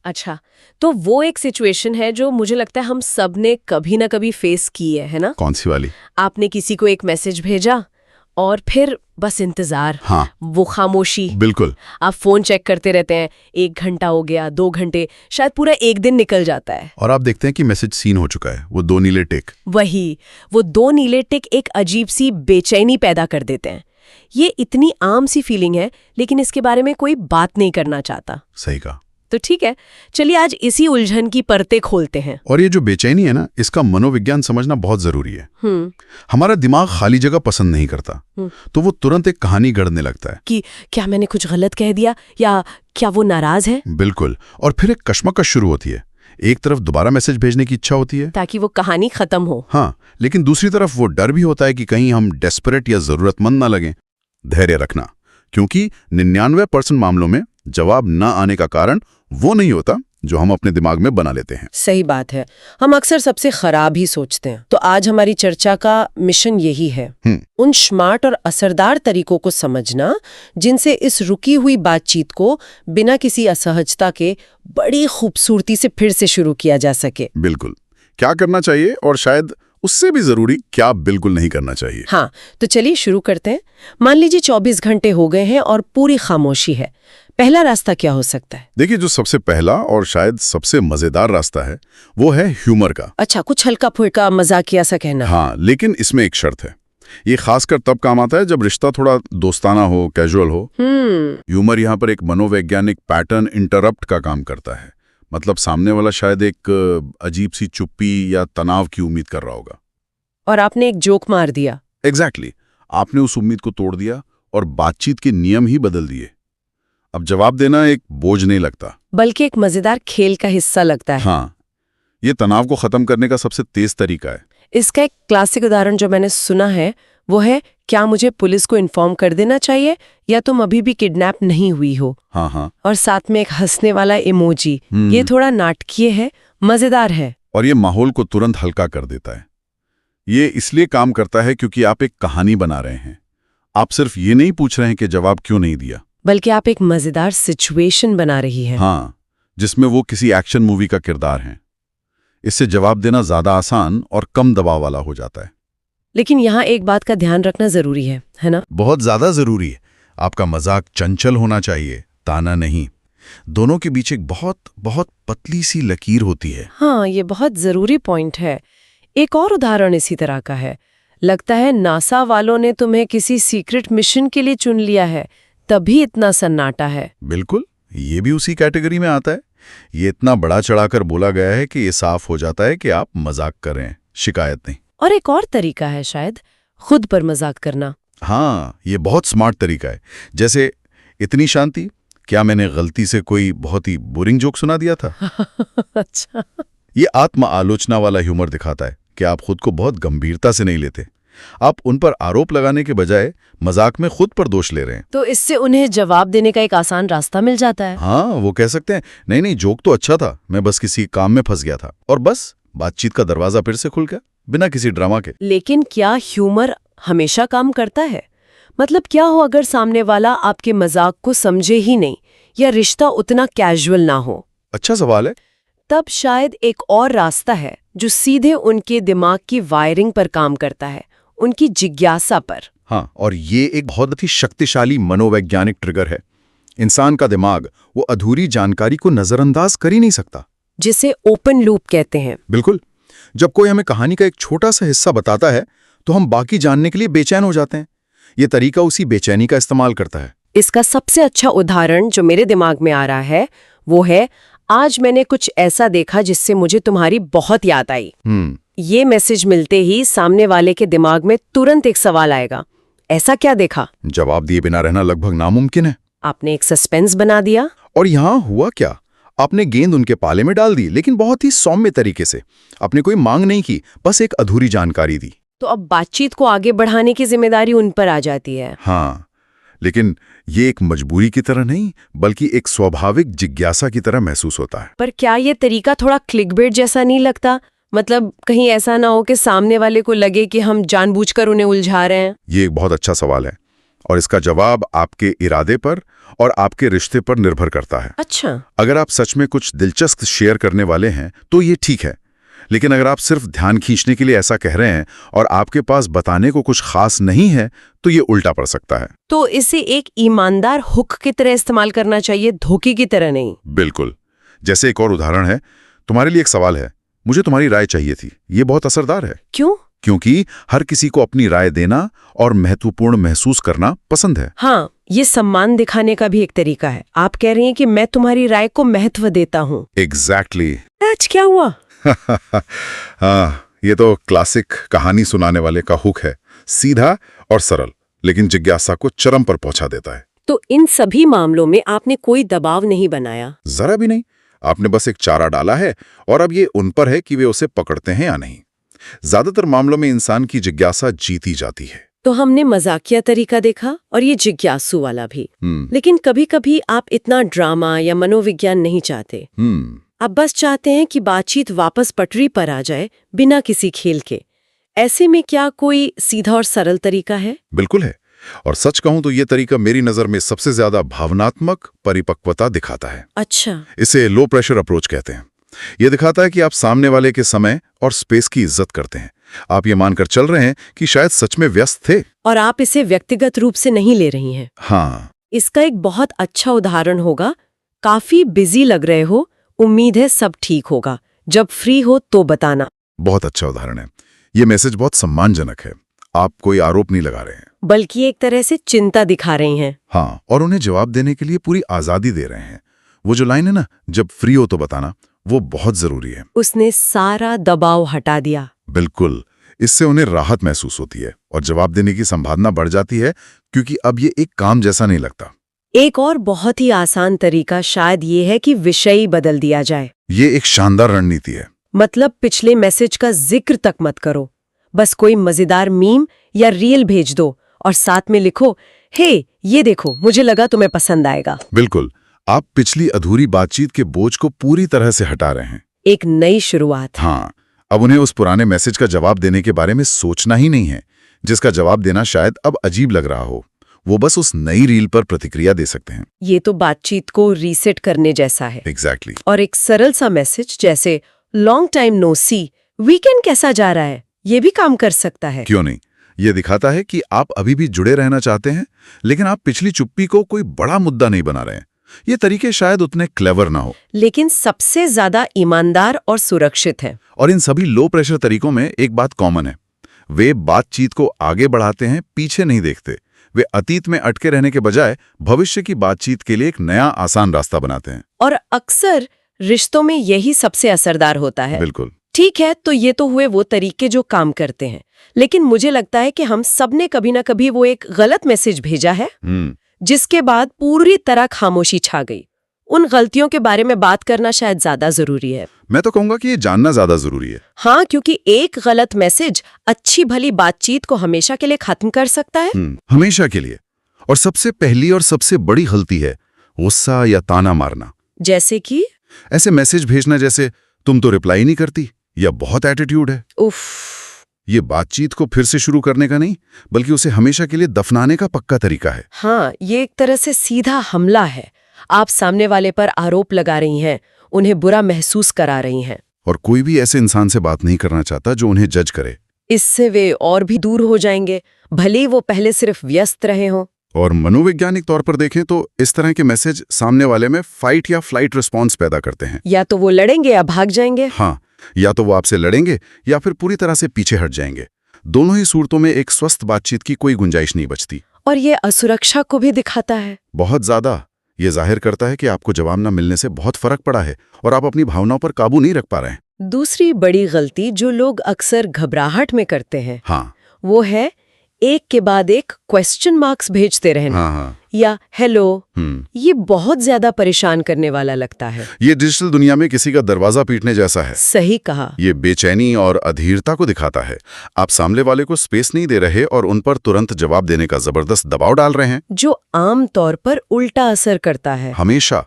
अच्छा, तो वो एक सिचुएशन है जो मुझे लगता है हम सब ने कभी ना कभी फेस की है ना? कौन सी वाली? आपने किसी को एक मैसेज भेजा और फिर बस इंतजार। हाँ, वो खामोशी। बिल्कुल। आप फोन चेक करते रहते हैं, 1 घंटा हो गया, 2 घंटे, शायद पूरा एक दिन निकल जाता है। और आप देखते हैं कि मैसेज सीन हो चुका है, वो 2 नीले टिक। वही, वो 2 नीले टिक एक अजीब सी बेचैनी पैदा कर देते हैं। ये इतनी आम सी फीलिंग है, लेकिन इसके बारे में कोई बात नहीं करना चाहता। सही कहा। तो ठीक है, चलिए आज इसी उलझन की परतें खोलते हैं। और ये जो बेचैनी है ना, इसका मनोविज्ञान समझना बहुत जरूरी है। हमारा दिमाग खाली जगह पसंद नहीं करता, तो वो तुरंत एक कहानी गढ़ने लगता है कि क्या मैंने कुछ गलत कह दिया, या क्या वो नाराज है। बिल्कुल। और फिर एक कश्मकश शुरू होती है। एक तरफ दोबारा मैसेज भेजने की इच्छा होती है ताकि वो कहानी खत्म हो। हाँ, लेकिन दूसरी तरफ वो डर भी होता है कि कहीं हम डेस्परेट या जरूरतमंद ना लगें। धैर्य रखना, क्योंकि 99% मामलों में जवाब न आने का कारण वो नहीं होता जो हम अपने दिमाग में बना लेते हैं। सही बात है, हम अक्सर सबसे खराब ही सोचते हैं। तो आज हमारी चर्चा का मिशन यही है, उन स्मार्ट और असरदार तरीकों को समझना जिनसे इस रुकी हुई बातचीत को बिना किसी असहजता के बड़ी खूबसूरती से फिर से शुरू किया जा सके। बिल्कुल, क्या करना चाहिए और शायद उससे भी जरूरी क्या बिल्कुल नहीं करना चाहिए। हाँ, तो चलिए शुरू करते हैं। मान लीजिए 24 घंटे हो गए हैं और पूरी खामोशी है। पहला रास्ता क्या हो सकता है? देखिए, जो सबसे पहला और शायद सबसे मजेदार रास्ता है वो है ह्यूमर का। अच्छा, कुछ हल्का फुल्का मजाकिया सा कहना। हाँ, लेकिन इसमें एक शर्त है। ये खासकर तब काम आता है जब रिश्ता थोड़ा दोस्ताना हो, कैजुअल हो। ह्यूमर यहाँ पर एक मनोवैज्ञानिक पैटर्न इंटरप्ट का काम करता है। मतलब सामने वाला शायद एक अजीब सी चुप्पी या तनाव की उम्मीद कर रहा होगा, और आपने एक जोक मार दिया। एग्जैक्टली, आपने उस उम्मीद को तोड़ दिया और बातचीत के नियम ही बदल दिए। अब जवाब देना एक बोझ नहीं लगता, बल्कि एक मजेदार खेल का हिस्सा लगता है। हाँ, ये तनाव को खत्म करने का सबसे तेज तरीका है। इसका एक क्लासिक उदाहरण जो मैंने सुना है वो है, क्या मुझे पुलिस को इन्फॉर्म कर देना चाहिए या तुम अभी भी किडनैप नहीं हुई हो। हाँ हाँ। और साथ में एक हंसने वाला इमोजी। ये थोड़ा नाटकीय है, मजेदार है, और ये माहौल को तुरंत हल्का कर देता है। ये इसलिए काम करता है क्योंकि आप एक कहानी बना रहे हैं। आप सिर्फ ये नहीं पूछ रहे हैं कि जवाब क्यों नहीं दिया, बल्कि आप एक मजेदार सिचुएशन बना रही हैं। हाँ, जिसमें वो किसी एक्शन मूवी का किरदार है। इससे जवाब देना ज्यादा आसान और कम दबाव वाला हो जाता है। लेकिन यहाँ एक बात का ध्यान रखना जरूरी है ना? बहुत ज्यादा जरूरी है। आपका मजाक चंचल होना चाहिए, ताना नहीं। दोनों के बीच एक बहुत बहुत पतली सी लकीर होती है। हाँ, ये बहुत जरूरी पॉइंट है। एक और उदाहरण इसी तरह का है। लगता है नासा वालों ने तुम्हें किसी सीक्रेट मिशन के लिए चुन लिया है, तभी इतना सन्नाटा है। बिल्कुल, ये भी उसी कैटेगरी में आता है। ये इतना बड़ा चढ़ाकर बोला गया है कि ये साफ हो जाता है कि आप मजाक कर रहे हैं, शिकायत नहीं। और एक और तरीका है शायद, खुद पर मजाक करना। हाँ, ये बहुत स्मार्ट तरीका है। जैसे, इतनी शांति, क्या मैंने गलती से कोई बहुत ही बोरिंग जोक सुना दिया था? अच्छा। ये आत्म आलोचना वाला ह्यूमर दिखाता है कि आप खुद को बहुत गंभीरता से नहीं लेते। आप उन पर आरोप लगाने के बजाय मजाक में खुद पर दोष ले रहे हैं। तो इससे उन्हें जवाब देने का एक आसान रास्ता मिल जाता है। हाँ, वो कह सकते हैं, नहीं नहीं, जोक तो अच्छा था, मैं बस किसी काम में फंस गया था। और बस बातचीत का दरवाजा फिर से खुल गया, बिना किसी ड्रामा के। लेकिन क्या ह्यूमर हमेशा काम करता है? मतलब क्या हो अगर सामने वाला आपके मजाक को समझे ही नहीं, या रिश्ता उतना कैजुअल ना हो? अच्छा सवाल है। तब शायद एक और रास्ता है जो सीधे उनके दिमाग की वायरिंग पर काम करता है, उनकी जिज्ञासा पर। हाँ, और ये एक बहुत ही शक्तिशाली मनोवैज्ञानिक ट्रिगर है। इंसान का दिमाग वो अधूरी जानकारी को नजरअंदाज कर ही नहीं सकता, जिसे ओपन लूप कहते हैं। बिल्कुल। जब कोई हमें कहानी का एक छोटा सा हिस्सा बताता है तो हम बाकी जानने के लिए बेचैन हो जाते हैं। ये तरीका उसी बेचैनी का इस्तेमाल करता है। इसका सबसे अच्छा उदाहरण जो मेरे दिमाग में आ रहा है वो है, आज मैंने कुछ ऐसा देखा जिससे मुझे तुम्हारी बहुत याद आई। ये मैसेज मिलते ही सामने वाले के दिमाग में तुरंत एक सवाल आएगा, ऐसा क्या देखा? जवाब दिए बिना रहना लगभग नामुमकिन है। आपने एक सस्पेंस बना दिया। और यहाँ हुआ क्या, आपने गेंद उनके पाले में डाल दी, लेकिन बहुत ही सौम्य तरीके से। आपने कोई मांग नहीं की, बस एक अधूरी जानकारी दी। तो अब बातचीत को आगे बढ़ाने की जिम्मेदारी उन पर आ जाती है। हाँ, लेकिन ये एक मजबूरी की तरह नहीं, बल्कि एक स्वाभाविक जिज्ञासा की तरह महसूस होता है। पर क्या ये तरीका थोड़ा क्लिकबेट जैसा नहीं लगता? मतलब कहीं ऐसा ना हो कि सामने वाले को लगे कि हम जानबूझकर उन्हें उलझा रहे हैं। ये एक बहुत अच्छा सवाल है, और इसका जवाब आपके इरादे पर और आपके रिश्ते पर निर्भर करता है। अच्छा। अगर आप सच में कुछ दिलचस्प शेयर करने वाले हैं तो ये ठीक है, लेकिन अगर आप सिर्फ ध्यान खींचने के लिए ऐसा कह रहे हैं और आपके पास बताने को कुछ खास नहीं है तो ये उल्टा पड़ सकता है। तो इसे एक ईमानदार हुक की तरह इस्तेमाल करना चाहिए, धोखे की तरह नहीं। बिल्कुल। जैसे एक और उदाहरण है, तुम्हारे लिए एक सवाल है, मुझे तुम्हारी राय चाहिए थी। ये बहुत असरदार है। क्यों? क्योंकि हर किसी को अपनी राय देना और महत्वपूर्ण महसूस करना पसंद है। हाँ, ये सम्मान दिखाने का भी एक तरीका है। आप कह रही हैं कि मैं तुम्हारी राय को महत्व देता हूँ। एग्जैक्टली। आज क्या हुआ? हाँ, ये तो क्लासिक कहानी सुनाने वाले का हुक है, सीधा और सरल, लेकिन जिज्ञासा को चरम पर पहुंचा देता है। तो इन सभी मामलों में आपने कोई दबाव नहीं बनाया? जरा भी नहीं। आपने बस एक चारा डाला है और अब ये उन पर है कि वे उसे पकड़ते हैं या नहीं। ज्यादातर मामलों में इंसान की जिज्ञासा जीती जाती है। तो हमने मजाकिया तरीका देखा और ये जिज्ञासु वाला भी। लेकिन कभी-कभी आप इतना ड्रामा या मनोविज्ञान नहीं चाहते। आप बस चाहते हैं कि बातचीत वापस पटरी पर आ जाए बिना किसी खेल के। ऐसे में क्या कोई सीधा और सरल तरीका है? बिल्कुल है, और सच कहूं तो ये तरीका मेरी नजर में सबसे ज्यादा भावनात्मक परिपक्वता दिखाता है। अच्छा। इसे लो प्रेशर अप्रोच कहते हैं। ये दिखाता है कि आप सामने वाले के समय और स्पेस की इज्जत करते हैं। आप ये मानकर चल रहे हैं कि शायद सच में व्यस्त थे और आप इसे व्यक्तिगत रूप से नहीं ले रही हैं। हाँ। इसका एक बहुत अच्छा उदाहरण होगा, काफी बिजी लग रहे हो, उम्मीद है सब ठीक होगा, जब फ्री हो तो बताना। बहुत अच्छा उदाहरण है। ये मैसेज बहुत सम्मानजनक है। आप कोई आरोप नहीं लगा रहे हैं, बल्कि एक तरह से चिंता दिखा रही हैं। हाँ, और उन्हें जवाब देने के लिए पूरी आजादी दे रहे हैं। वो जो लाइन है ना, जब फ्री हो तो बताना, वो बहुत जरूरी है। उसने सारा दबाव हटा दिया। बिल्कुल। इससे उन्हें राहत महसूस होती है और जवाब देने की संभावना बढ़ जाती है, क्योंकि अब ये एक काम जैसा नहीं लगता। एक और बहुत ही आसान तरीका शायद ये है कि विषय बदल दिया जाए। ये एक शानदार रणनीति है। मतलब पिछले मैसेज का जिक्र तक मत करो, बस कोई मजेदार मीम या रील भेज दो और साथ में लिखो, हे ये देखो, मुझे लगा तुम्हें पसंद आएगा। बिल्कुल। आप पिछली अधूरी बातचीत के बोझ को पूरी तरह से हटा रहे हैं। एक नई शुरुआत। हाँ, अब उन्हें उस पुराने मैसेज का जवाब देने के बारे में सोचना ही नहीं है, जिसका जवाब देना शायद अब अजीब लग रहा हो। वो बस उस नई रील पर प्रतिक्रिया दे सकते हैं। ये तो बातचीत को रीसेट करने जैसा है। एग्जैक्टली। और एक सरल सा मैसेज जैसे लॉन्ग टाइम नो सी, वीकेंड कैसा जा रहा है, ये भी काम कर सकता है। क्यों नहीं? ये दिखाता है कि आप अभी भी जुड़े रहना चाहते हैं, लेकिन आप पिछली चुप्पी को कोई बड़ा मुद्दा नहीं बना रहे हैं। ये तरीके शायद उतने क्लेवर ना हो, लेकिन सबसे ज्यादा ईमानदार और सुरक्षित है। और इन सभी लो प्रेशर तरीकों में एक बात कॉमन है, वे बातचीत को आगे बढ़ाते हैं, पीछे नहीं देखते। वे अतीत में अटके रहने के बजाय भविष्य की बातचीत के लिए एक नया आसान रास्ता बनाते हैं। और अक्सर रिश्तों में यही सबसे असरदार होता है। बिल्कुल। ठीक है, तो ये तो हुए वो तरीके जो काम करते हैं, लेकिन मुझे लगता है कि हम सबने कभी ना कभी वो एक गलत मैसेज भेजा है जिसके बाद पूरी तरह खामोशी छा गई। उन गलतियों के बारे में बात करना शायद ज्यादा जरूरी है। मैं तो कहूंगा कि ये जानना ज्यादा जरूरी है। हाँ, क्योंकि एक गलत मैसेज अच्छी भली बातचीत को हमेशा के लिए खत्म कर सकता है। हमेशा के लिए। और सबसे पहली और सबसे बड़ी गलती है गुस्सा या ताना मारना। जैसे कि ऐसे मैसेज भेजना जैसे तुम तो रिप्लाई नहीं करती या बहुत एटीट्यूड है। उफ। ये बातचीत को फिर से शुरू करने का नहीं, बल्कि उसे हमेशा के लिए दफनाने का पक्का तरीका है। हाँ, ये एक तरह से सीधा हमला है। आप सामने वाले पर आरोप लगा रही हैं, उन्हें बुरा महसूस करा रही हैं। और कोई भी ऐसे इंसान से बात नहीं करना चाहता जो उन्हें जज करे। इससे वे और भी दूर हो जाएंगे, भले ही वो पहले सिर्फ व्यस्त रहे हों। और मनोवैज्ञानिक तौर पर देखें तो इस तरह के मैसेज सामने वाले में फाइट या फ्लाइट रिस्पॉन्स पैदा करते हैं। या तो वो लड़ेंगे या भाग जाएंगे। हाँ, या तो वो आपसे लड़ेंगे या फिर पूरी तरह से पीछे हट जाएंगे। दोनों ही सूरतों में एक स्वस्थ बातचीत की कोई गुंजाइश नहीं बचती। और ये असुरक्षा को भी दिखाता है। बहुत ज्यादा। ये जाहिर करता है कि आपको जवाब न मिलने से बहुत फर्क पड़ा है और आप अपनी भावनाओं पर काबू नहीं रख पा रहे हैं। दूसरी बड़ी गलती जो लोग अक्सर घबराहट में करते हैं, हाँ, वो है एक के बाद एक क्वेश्चन मार्क्स भेजते रहना। हाँ। या हेलो। ये बहुत ज्यादा परेशान करने वाला लगता है। ये डिजिटल दुनिया में किसी का दरवाजा पीटने जैसा है। सही कहा। ये बेचैनी और अधीरता को दिखाता है। आप सामने वाले को स्पेस नहीं दे रहे और उन पर तुरंत जवाब देने का जबरदस्त दबाव डाल रहे हैं, जो आम तौर पर उल्टा असर करता है। हमेशा।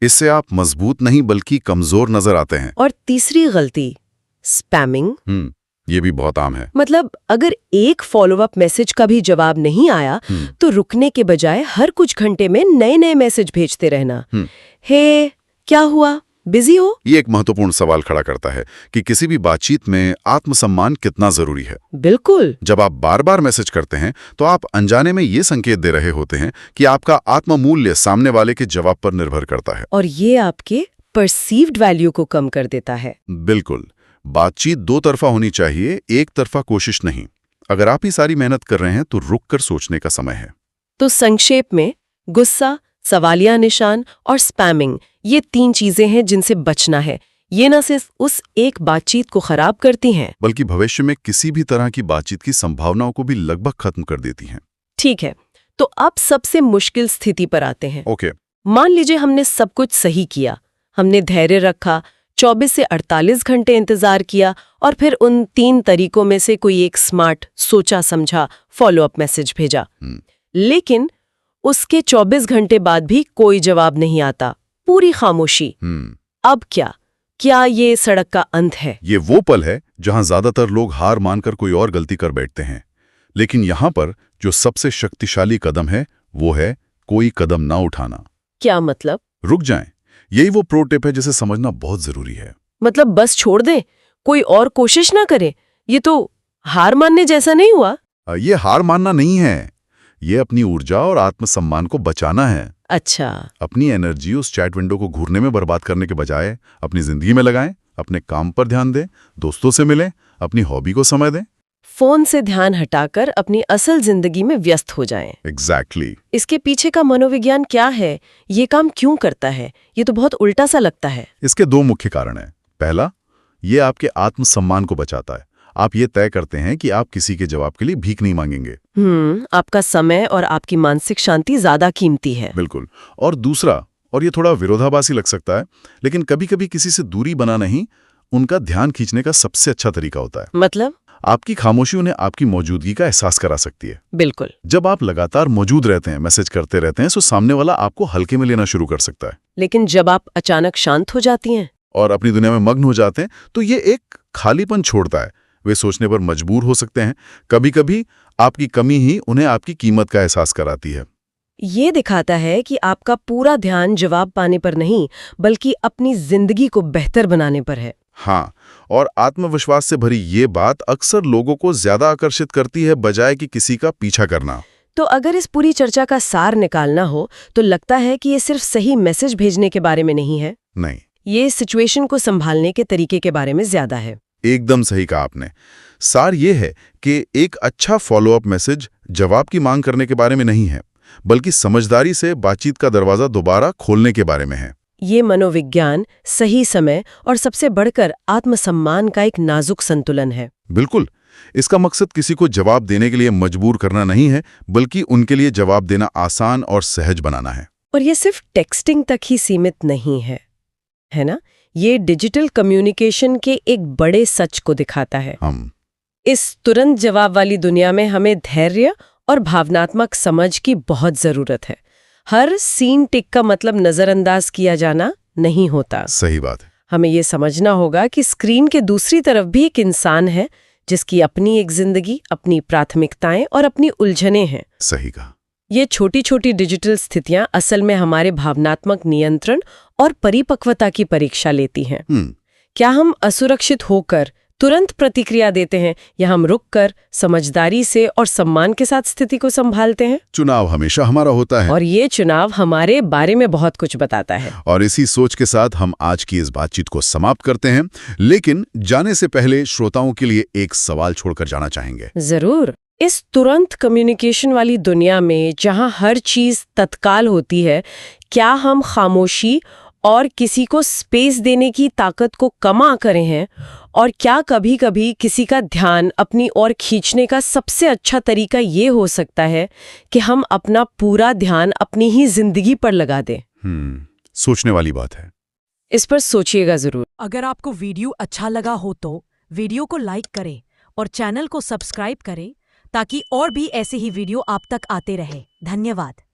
इससे आप मजबूत नहीं बल्कि कमजोर नजर आते हैं। और तीसरी गलती, स्पैमिंग। ये भी बहुत आम है। मतलब अगर एक फॉलोअप मैसेज का भी जवाब नहीं आया तो रुकने के बजाय हर कुछ घंटे में नए नए मैसेज भेजते रहना। हे, क्या हुआ, बिजी हो? ये एक महत्वपूर्ण सवाल खड़ा करता है कि किसी भी बातचीत में आत्मसम्मान कितना जरूरी है। बिल्कुल। जब आप बार बार मैसेज करते हैं तो आप अनजाने में ये संकेत दे रहे होते हैं कि आपका आत्ममूल्य सामने वाले के जवाब पर निर्भर करता है, और ये आपके परसीव्ड वैल्यू को कम कर देता है। बिल्कुल। बातचीत दो तरफा होनी चाहिए, एक तरफा कोशिश नहीं। अगर आप ही सारी मेहनत कर रहे हैं तो रुक कर सोचने का समय है। तो संक्षेप में, गुस्सा, सवालिया निशान और स्पैमिंग, ये 3 चीजें हैं जिनसे बचना है। ये न सिर्फ उस एक बातचीत को खराब करती हैं, बल्कि भविष्य में किसी भी तरह की बातचीत की संभावनाओं को भी लगभग खत्म कर देती हैं। ठीक है, तो अब सबसे मुश्किल स्थिति पर आते हैं। ओके। मान लीजिए हमने सब कुछ सही किया, हमने धैर्य रखा, 24 से 48 घंटे इंतजार किया और फिर उन 3 तरीकों में से कोई एक स्मार्ट, सोचा समझा फॉलोअप मैसेज भेजा। लेकिन उसके 24 घंटे बाद भी कोई जवाब नहीं आता, पूरी खामोशी। अब क्या ये सड़क का अंत है? ये वो पल है जहां ज्यादातर लोग हार मानकर कोई और गलती कर बैठते हैं। लेकिन यहां पर जो सबसे शक्तिशाली कदम है वो है कोई कदम ना उठाना। क्या मतलब? रुक जाएं। यही वो प्रो टिप है जिसे समझना बहुत जरूरी है। मतलब बस छोड़ दें, कोई और कोशिश ना करें? ये तो हार मानने जैसा नहीं हुआ? ये हार मानना नहीं है, ये अपनी ऊर्जा और आत्मसम्मान को बचाना है। अच्छा। अपनी एनर्जी उस चैट विंडो को घूरने में बर्बाद करने के बजाय अपनी जिंदगी में लगाएं, अपने काम पर ध्यान दें, दोस्तों से मिलें, अपनी हॉबी को समय दें। फोन से ध्यान हटाकर अपनी असल जिंदगी में व्यस्त हो जाएं। एग्जैक्टली। इसके पीछे का मनोविज्ञान क्या है? ये काम क्यों करता है? ये तो बहुत उल्टा सा लगता है। इसके 2 मुख्य कारण हैं। पहला, ये आपके आत्मसम्मान को बचाता है। आप ये तय करते हैं कि आप किसी के जवाब के लिए भीख नहीं मांगेंगे। आपका समय और आपकी मानसिक शांति ज्यादा कीमती है। बिल्कुल। और दूसरा, और ये थोड़ा विरोधाभासी लग सकता है, लेकिन कभी-कभी किसी से दूरी बना नहीं, उनका ध्यान खींचने का सबसे अच्छा तरीका होता है। मतलब? आपकी खामोशी उन्हें आपकी मौजूदगी का एहसास करा सकती है। बिल्कुल। जब आप लगातार मौजूद रहते हैं, मैसेज करते रहते हैं, तो सामने वाला आपको हल्के में लेना शुरू कर सकता है। लेकिन जब आप अचानक शांत हो जाती हैं और अपनी दुनिया में मग्न हो जाते हैं, तो ये एक खालीपन छोड़ता है। वे सोचने पर मजबूर हो सकते हैं। कभी-कभी आपकी कमी ही उन्हें आपकी कीमत का एहसास कराती है। ये दिखाता है कि आपका पूरा ध्यान जवाब पाने पर नहीं, बल्कि अपनी जिंदगी को बेहतर बनाने पर है। हाँ, और आत्मविश्वास से भरी ये बात अक्सर लोगों को ज्यादा आकर्षित करती है, बजाय कि किसी का पीछा करना। तो अगर इस पूरी चर्चा का सार निकालना हो तो लगता है कि ये सिर्फ सही मैसेज भेजने के बारे में नहीं है। नहीं, ये सिचुएशन को संभालने के तरीके के बारे में ज्यादा है। एकदम सही कहा आपने। सार ये है कि एक अच्छा फॉलोअप मैसेज जवाब की मांग करने के बारे में नहीं है, बल्कि समझदारी से बातचीत का दरवाजा दोबारा खोलने के बारे में है। ये मनोविज्ञान, सही समय और सबसे बढ़कर आत्मसम्मान का एक नाजुक संतुलन है। बिल्कुल। इसका मकसद किसी को जवाब देने के लिए मजबूर करना नहीं है, बल्कि उनके लिए जवाब देना आसान और सहज बनाना है। और ये सिर्फ टेक्स्टिंग तक ही सीमित नहीं है, है ना? ये डिजिटल कम्युनिकेशन के एक बड़े सच को दिखाता है। इस तुरंत जवाब वाली दुनिया में हमें धैर्य और भावनात्मक समझ की बहुत जरूरत है। हर सीन टिक का मतलब नजरअंदाज किया जाना नहीं होता। सही बात है। हमें ये समझना होगा कि स्क्रीन के दूसरी तरफ भी एक इंसान है, जिसकी अपनी एक जिंदगी, अपनी प्राथमिकताएं और अपनी उलझनें हैं। सही कहा। ये छोटी छोटी डिजिटल स्थितियां असल में हमारे भावनात्मक नियंत्रण और परिपक्वता की परीक्षा लेती हैं। क्या हम असुरक्षित होकर तुरंत प्रतिक्रिया देते हैं या हम रुककर समझदारी से और सम्मान के साथ स्थिति को संभालते हैं? चुनाव हमेशा हमारा होता है, और ये चुनाव हमारे बारे में बहुत कुछ बताता है। और इसी सोच के साथ हम आज की इस बातचीत को समाप्त करते हैं। लेकिन जाने से पहले श्रोताओं के लिए एक सवाल छोड़कर जाना चाहेंगे। जरूर। इस तुरंत कम्युनिकेशन वाली दुनिया में जहां हर चीज तत्काल होती है, क्या हम खामोशी और किसी को स्पेस देने की ताकत को कम आंक रहे हैं? और क्या कभी-कभी किसी का ध्यान अपनी ओर खींचने का सबसे अच्छा तरीका ये हो सकता है कि हम अपना पूरा ध्यान अपनी ही जिंदगी पर लगा दें? सोचने वाली बात है। इस पर सोचिएगा जरूर। अगर आपको वीडियो अच्छा लगा हो तो वीडियो को लाइक करें और चैनल को सब्सक्राइब करें, ताकि और भी ऐसे ही वीडियो आप तक आते रहे। धन्यवाद।